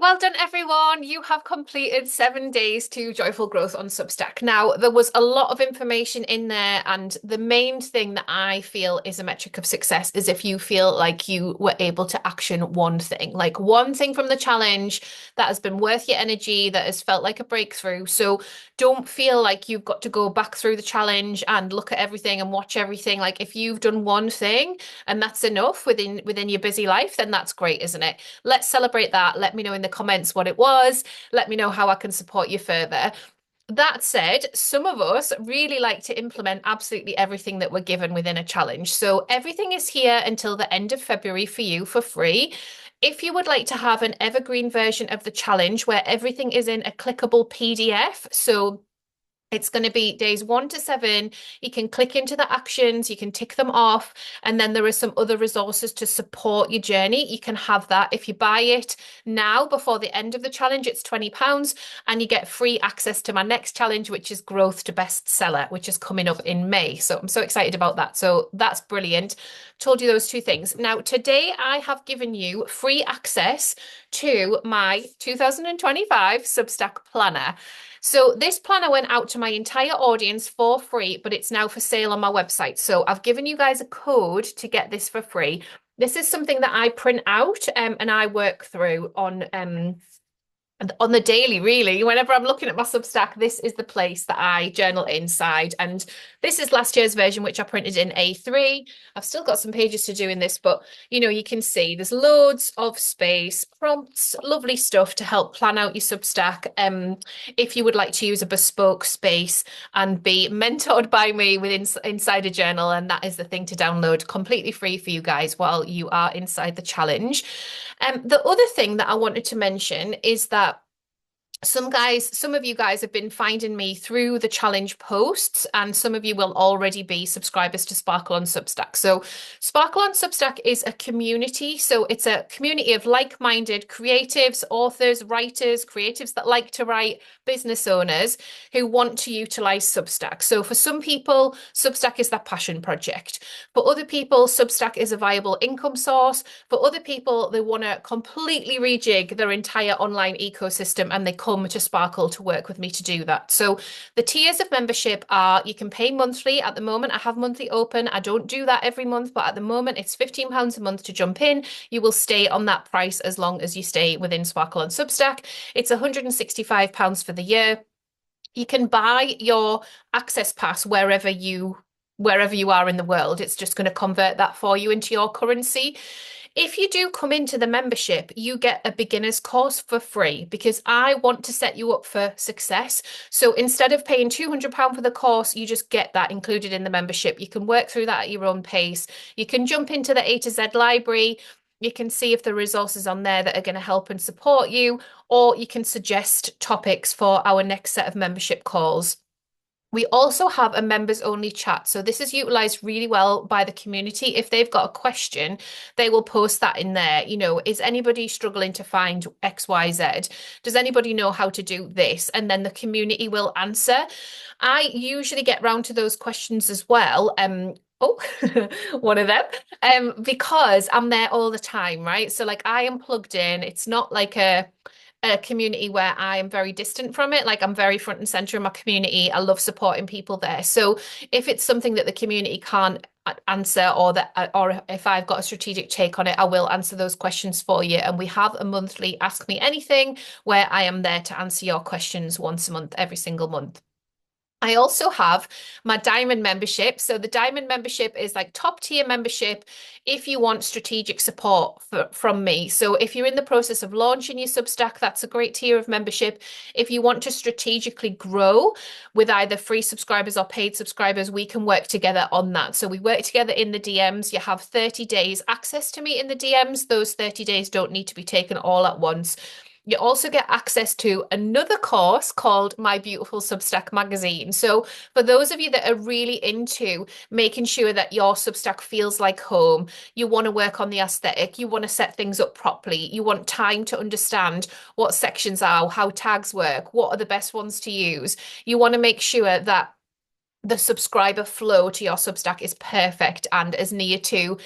Well done, everyone. You have completed 7 days to joyful growth on Substack. Now, there was a lot of information in there, and the main thing that I feel is a metric of success is if you feel like you were able to action one thing, like one thing from the challenge that has been worth your energy, that has felt like a breakthrough. So don't feel like you've got to go back through the challenge and look at everything and watch everything. Like if you've done one thing and that's enough within your busy life, then that's great, isn't it? Let's celebrate that. Let me know in the comments what it was. Let me know how I can support you further. That said, some of us really like to implement absolutely everything that we're given within a challenge. So everything is here until the end of February for you for free. If you would like to have an evergreen version of the challenge where everything is in a clickable PDF, so it's going to be days 1 to 7. You can click into the actions, you can tick them off, and then there are some other resources to support your journey. You can have that if you buy it now before the end of the challenge. It's £20, and you get free access to my next challenge, which is Growth to Bestseller, which is coming up in May. So I'm so excited about that. So that's brilliant. Told you those two things. Now, today I have given you free access to my 2025 Substack planner. So this planner went out to my entire audience for free, but it's now for sale on my website. So I've given you guys a code to get this for free. This is something that I print out and I work through on the daily, really. Whenever I'm looking at my Substack, this is the place that I journal inside. And this is last year's version, which I printed in A3. I've still got some pages to do in this, but you can see there's loads of space, prompts, lovely stuff to help plan out your Substack. If you would like to use a bespoke space and be mentored by me within inside a journal, and that is the thing to download completely free for you guys while you are inside the challenge. The other thing that I wanted to mention is that some of you guys have been finding me through the challenge posts, and some of you will already be subscribers to Sparkle on Substack. So, Sparkle on Substack is a community. So, it's a community of like-minded creatives, authors, writers, creatives that like to write, business owners who want to utilize Substack. So, for some people, Substack is their passion project. For other people, Substack is a viable income source. For other people, they want to completely rejig their entire online ecosystem, and they come to Sparkle to work with me to do that. So the tiers of membership are, you can pay monthly. At the moment, I have monthly open. I don't do that every month, but at the moment it's £15 a month to jump in. You will stay on that price as long as you stay within Sparkle on Substack. It's £165 for the year. You can buy your access pass wherever you are in the world. It's just going to convert that for you into your currency. If you do come into the membership, you get a beginner's course for free because I want to set you up for success. So instead of paying £200 for the course, you just get that included in the membership. You can work through that at your own pace. You can jump into the A to Z library. You can see if the resources on there that are going to help and support you, or you can suggest topics for our next set of membership calls. We also have a members only chat. So this is utilized really well by the community. If they've got a question, they will post that in there. Is anybody struggling to find XYZ? Does anybody know how to do this? And then the community will answer. I usually get round to those questions as well. Oh, one of them. Because I'm there all the time, right? So like I am plugged in. It's not like a community where I am very distant from it. Like I'm very front and center in my community. I love supporting people there. So if it's something that the community can't answer, or if I've got a strategic take on it, I will answer those questions for you. And we have a monthly Ask Me Anything where I am there to answer your questions once a month, every single month. I also have my diamond membership. So the diamond membership is like top tier membership if you want strategic support from me. So if you're in the process of launching your Substack, that's a great tier of membership. If you want to strategically grow with either free subscribers or paid subscribers, we can work together on that. So we work together in the DMs. You have 30 days access to me in the DMs. Those 30 days don't need to be taken all at once. You also get access to another course called My Beautiful Substack Magazine. So for those of you that are really into making sure that your Substack feels like home, you want to work on the aesthetic, you want to set things up properly, you want time to understand what sections are, how tags work, what are the best ones to use. You want to make sure that the subscriber flow to your Substack is perfect and as near to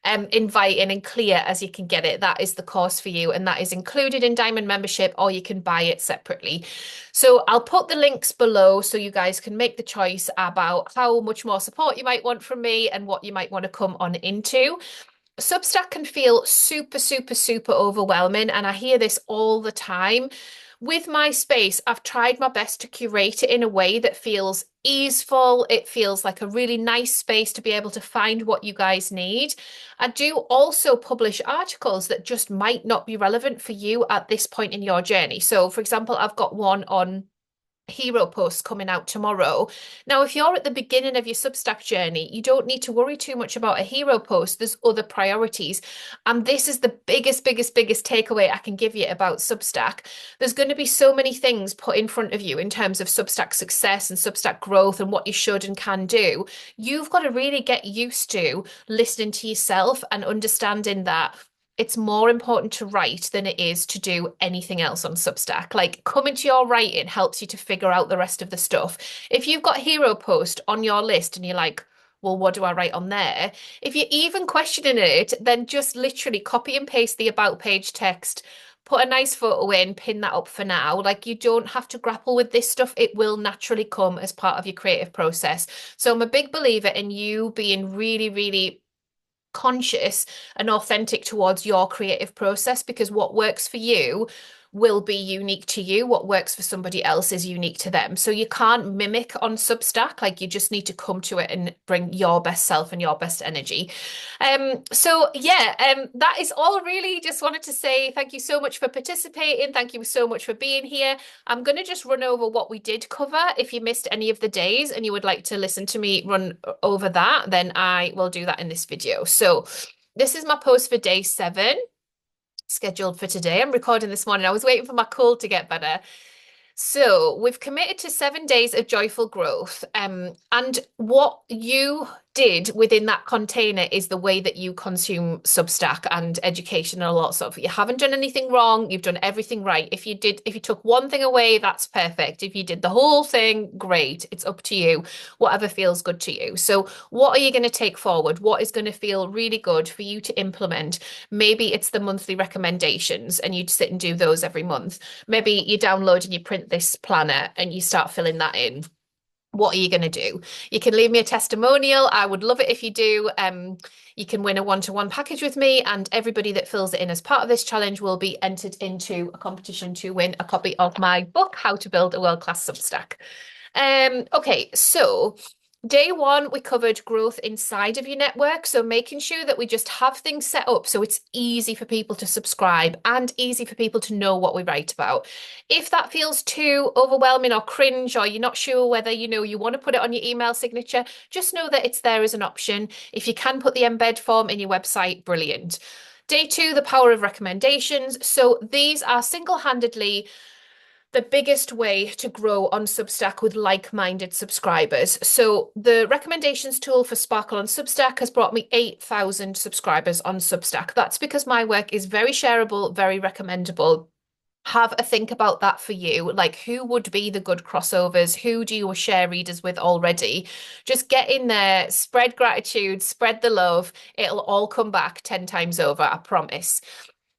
inviting and clear as you can get it. That is the course for you, and that is included in Diamond membership, or you can buy it separately. So I'll put the links below so you guys can make the choice about how much more support you might want from me and what you might want to come on into. Substack can feel super, super, super overwhelming, and I hear this all the time. With my space, I've tried my best to curate it in a way that feels easeful. It feels like a really nice space to be able to find what you guys need. I do also publish articles that just might not be relevant for you at this point in your journey. So, for example, I've got one on hero posts coming out tomorrow. Now, if you're at the beginning of your Substack journey, you don't need to worry too much about a hero post. There's other priorities. And this is the biggest takeaway I can give you about Substack. There's going to be so many things put in front of you in terms of Substack success and Substack growth and what you should and can do. You've got to really get used to listening to yourself and understanding that it's more important to write than it is to do anything else on Substack. Like, coming to your writing helps you to figure out the rest of the stuff. If you've got hero post on your list and you're like, well, what do I write on there? If you're even questioning it, then just literally copy and paste the about page text, put a nice photo in, pin that up for now. Like, you don't have to grapple with this stuff. It will naturally come as part of your creative process. So I'm a big believer in you being really, really conscious and authentic towards your creative process, because what works for you will be unique to you. What works for somebody else is unique to them. So you can't mimic on Substack. Like, you just need to come to it and bring your best self and your best energy. That is all really. Just wanted to say thank you so much for participating. Thank you so much for being here. I'm going to just run over what we did cover. If you missed any of the days and you would like to listen to me run over that, then I will do that in this video. So this is my post for day 7, scheduled for today. I'm recording this morning. I was waiting for my cold to get better. So we've committed to 7 days of joyful growth. And what you did within that container is the way that you consume Substack and education and lots of. You haven't done anything wrong. You've done everything right. If you took one thing away, that's perfect. If you did the whole thing, great. It's up to you, whatever feels good to you. So what are you going to take forward? What is going to feel really good for you to implement? Maybe it's the monthly recommendations and you sit and do those every month. Maybe you download and you print this planner and you start filling that in. What are you going to do? You can leave me a testimonial. I would love it if you do. You can win a one-to-one package with me, and everybody that fills it in as part of this challenge will be entered into a competition to win a copy of my book, How to Build a World-Class Substack. Okay, so day 1, we covered growth inside of your network. So making sure that we just have things set up so it's easy for people to subscribe and easy for people to know what we write about. If that feels too overwhelming or cringe, or you're not sure whether, you want to put it on your email signature, just know that it's there as an option. If you can put the embed form in your website, brilliant. Day 2, the power of recommendations. So these are single-handedly the biggest way to grow on Substack with like-minded subscribers. So the recommendations tool for Sparkle on Substack has brought me 8,000 subscribers on Substack. That's because my work is very shareable, very recommendable. Have a think about that for you. Like, who would be the good crossovers? Who do you share readers with already? Just get in there, spread gratitude, spread the love. It'll all come back 10 times over, I promise.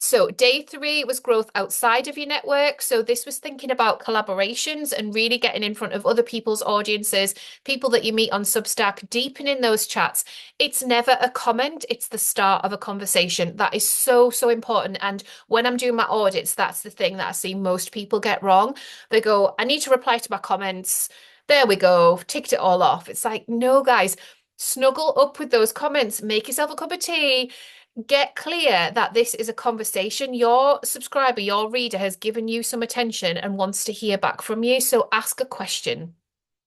So day 3 was growth outside of your network. So this was thinking about collaborations and really getting in front of other people's audiences, people that you meet on Substack, deepening those chats. It's never a comment, it's the start of a conversation. That is so, so important. And when I'm doing my audits, that's the thing that I see most people get wrong. They go, I need to reply to my comments. There we go, ticked it all off. It's like, no, guys, snuggle up with those comments, make yourself a cup of tea. Get clear that this is a conversation. Your subscriber, your reader has given you some attention and wants to hear back from you. So ask a question.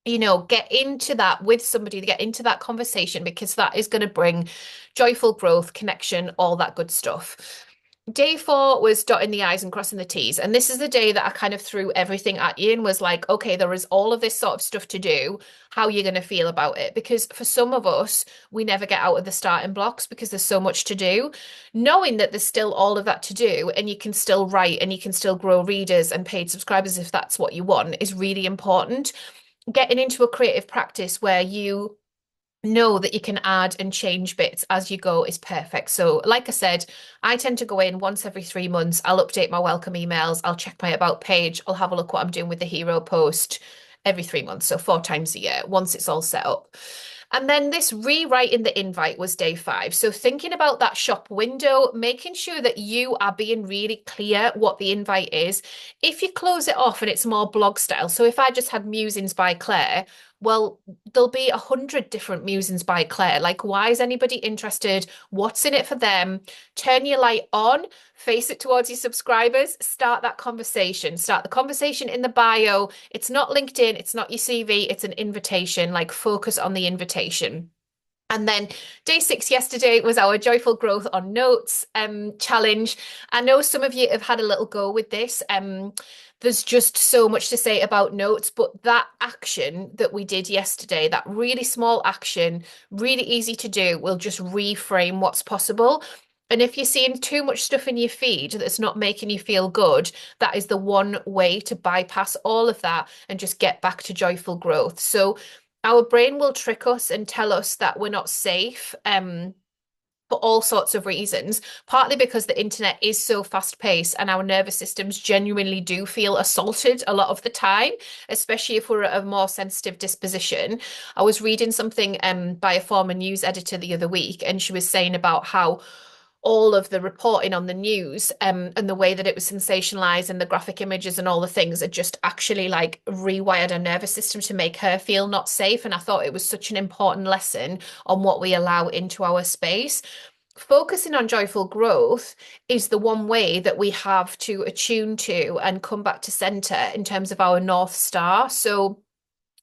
Get into that with somebody, get into that conversation, because that is going to bring joyful growth, connection, all that good stuff. Day 4 was dotting the I's and crossing the T's. And this is the day that I kind of threw everything at you and was like, okay, there is all of this sort of stuff to do. How are you going to feel about it? Because for some of us, we never get out of the starting blocks because there's so much to do. Knowing that there's still all of that to do and you can still write and you can still grow readers and paid subscribers if that's what you want is really important. Getting into a creative practice where you know that you can add and change bits as you go is perfect. So, like I said, I tend to go in once every 3 months. I'll update my welcome emails. I'll check my about page. I'll have a look what I'm doing with the hero post every 3 months. So, 4 times a year once it's all set up. And then this rewriting the invite was day 5. So, thinking about that shop window, making sure that you are being really clear what the invite is. If you close it off and it's more blog style, so if I just had Musings by Claire, well, there'll be 100 different musings by Claire. Like, why is anybody interested? What's in it for them? Turn your light on, face it towards your subscribers, start that conversation. Start the conversation in the bio. It's not LinkedIn, it's not your CV, it's an invitation. Like, focus on the invitation. And then day 6 yesterday was our Joyful Growth on Notes challenge. I know some of you have had a little go with this. There's just so much to say about notes, but that action that we did yesterday, that really small action, really easy to do, will just reframe what's possible. And if you're seeing too much stuff in your feed that's not making you feel good, that is the one way to bypass all of that and just get back to joyful growth. So our brain will trick us and tell us that we're not safe. For all sorts of reasons, partly because the internet is so fast paced and our nervous systems genuinely do feel assaulted a lot of the time, especially if we're at a more sensitive disposition. I was reading something by a former news editor the other week, and she was saying about how all of the reporting on the news and the way that it was sensationalized and the graphic images and all the things had just actually like rewired her nervous system to make her feel not safe. And I thought it was such an important lesson on what we allow into our space. Focusing on joyful growth is the one way that we have to attune to and come back to center in terms of our North Star. So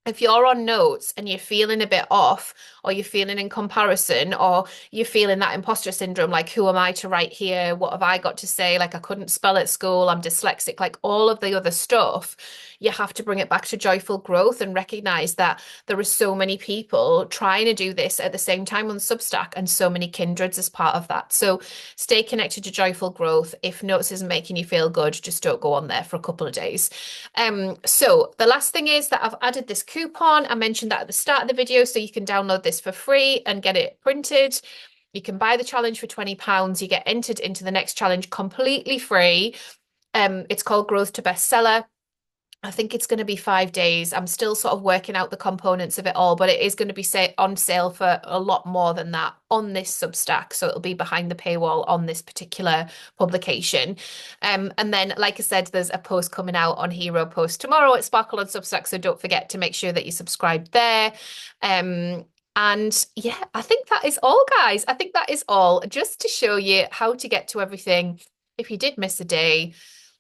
if you're on notes and you're feeling a bit off, or you're feeling in comparison, or you're feeling that imposter syndrome, like, who am I to write here? What have I got to say? Like, I couldn't spell at school, I'm dyslexic, like all of the other stuff, you have to bring it back to joyful growth and recognize that there are so many people trying to do this at the same time on Substack and so many kindreds as part of that. So stay connected to joyful growth. If notes isn't making you feel good, just don't go on there for a couple of days. So the last thing is that I've added this coupon. I mentioned that at the start of the video, so you can download this for free and get it printed. You can buy the challenge for £20. You get entered into the next challenge completely free. It's called Growth to Bestseller. I think it's going to be 5 days. I'm still sort of working out the components of it all, but it is going to be on sale for a lot more than that on this Substack. So it'll be behind the paywall on this particular publication. And then, like I said, there's a post coming out on Hero Post tomorrow at Sparkle on Substack. So don't forget to make sure that you subscribe there. And yeah, I think that is all, guys. I think that is all, just to show you how to get to everything. If you did miss a day,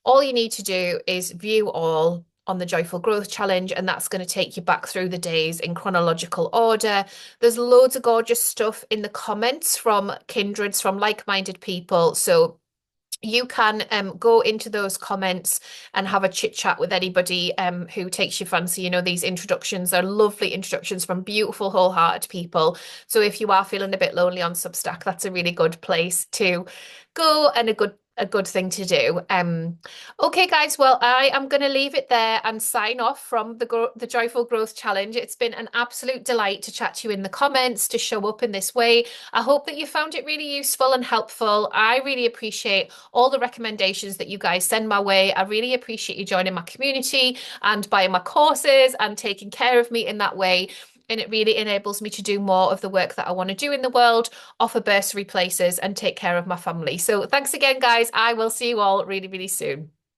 all you need to do is view all on the Joyful Growth Challenge, and that's going to take you back through the days in chronological order. There's loads of gorgeous stuff in the comments from kindreds, from like-minded people. So you can go into those comments and have a chit chat with anybody who takes your fancy. You know, these introductions are lovely introductions from beautiful, wholehearted people. So if you are feeling a bit lonely on Substack, that's a really good place to go and a good thing to do. Okay, guys. Well, I am going to leave it there and sign off from the Joyful Growth Challenge. It's been an absolute delight to chat to you in the comments, to show up in this way. I hope that you found it really useful and helpful. I really appreciate all the recommendations that you guys send my way. I really appreciate you joining my community and buying my courses and taking care of me in that way. And it really enables me to do more of the work that I want to do in the world, offer bursary places, and take care of my family. So thanks again, guys. I will see you all really, really soon.